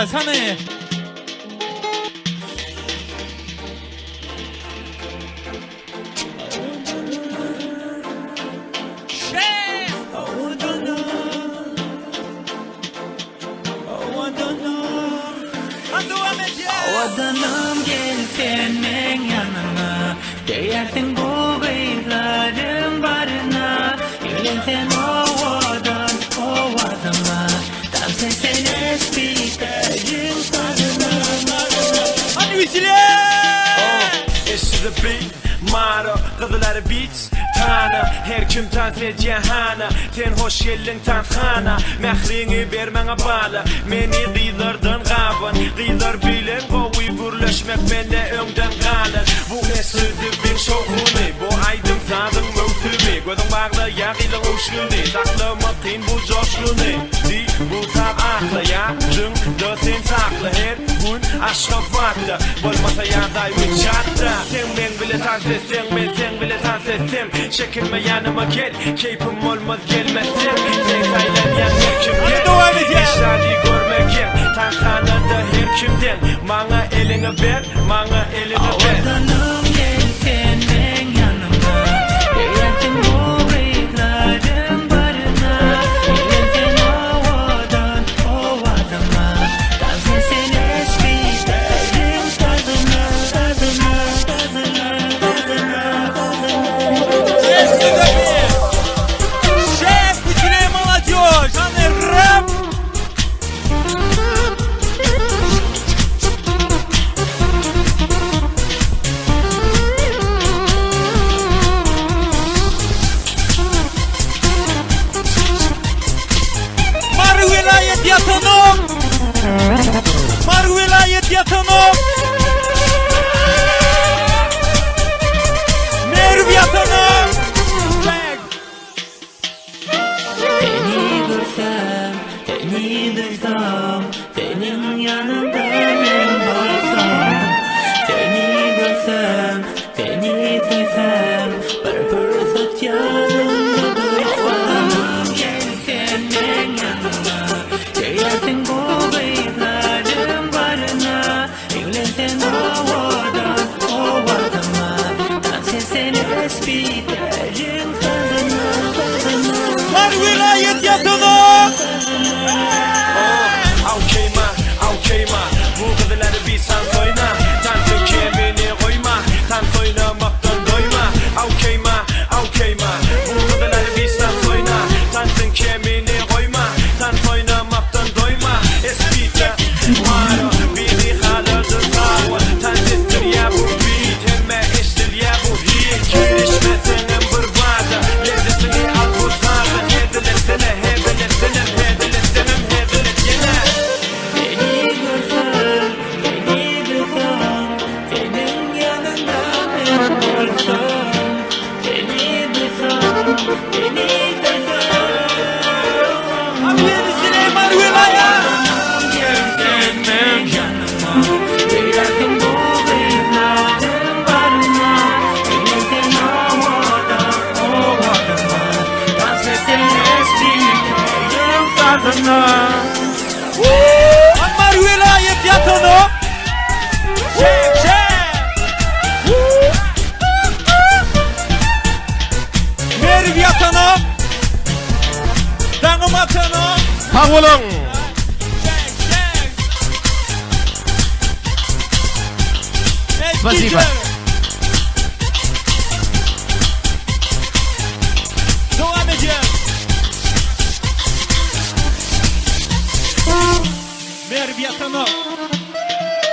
edeceğiz hani. Vadanım gel senin yanına, değersin bu gıylarım barına. Gülün sen o vadıma, dans etsen espiterin tadına. Hadi Vesile! It's the beat, motto, kızıları beats, tana. Her kim tanse cihana, sen hoş geldin tanhana. Mehrini bermana bağlı, meni gıylardan gavan. Gıylar bilen bu uygurlaşmak bende önden kalır. Bu esirdi bir şokuni, bu aydın zadın mövtümi. Gözün bağlı ya gıylar uçluni, saklamak din bu coşluni. Di bu tab aklı ya, dün da sen saklı her gün aşka vakti. Bolmasa ya daimi çattı. Sen ben bile tansesem, sen bile tansesem. Çekinme yanıma gel, keyfim olmaz gelmezsem. Sen saylan her kim gel, işadi görmeken. Tankanada her kimden, bana elini ver, bana elini ver. Vadanım gel senin yanına, değersin bu gıylarım barına. Gülün sen o vadıma, dans etsen espiterin tadına. Шеф, потеряй молодежь! Жанр рэп! Mar vilayet yatanım! Mar vilayet yatanım! Merv yatanım! Jack! Seni duysam, senin yanında ben olsam. Seni görsem, seni sevsem, bir fırsat yanımda duysam. Gel senin yanıma, değersin bu gıylarım barına. Evlensen o vadıma, dans etsen espiterin tadına. Mar vilayet yatanım! Okey ma, bu kızıları bir sen soyna. Tansın kemini koyma, tans oynamaktan doyma. Okey ma, bu kızıları bir sen soyna. Tansın kemini koyma, tans oynamaktan doyma. Espite, maro, biri halırdır sağ. Tans ettir ya bu beat, hemme eştir ya bu hit. Girişmesinin bir vadı, lezzetini al bu sazı. Hedilesene, hedilesene. Seni görsem, seni duysam, senin yanında ben olsam. Seni duysam, seni sevsem. Abi Vesile Mar vilayet! Gel senin yanıma, değersin bu gıylarım barına. Evlensen o vadıma, dans etsen espiterin tadına. Mar vilayet yatanım! Şef! Merv yatanım! Dağım atanım! Sağ olun. Спасибо. Devam edeceğiz. Merv yatanım!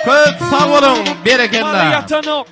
Köp sağ olun. Mar Bereketler. yatanım!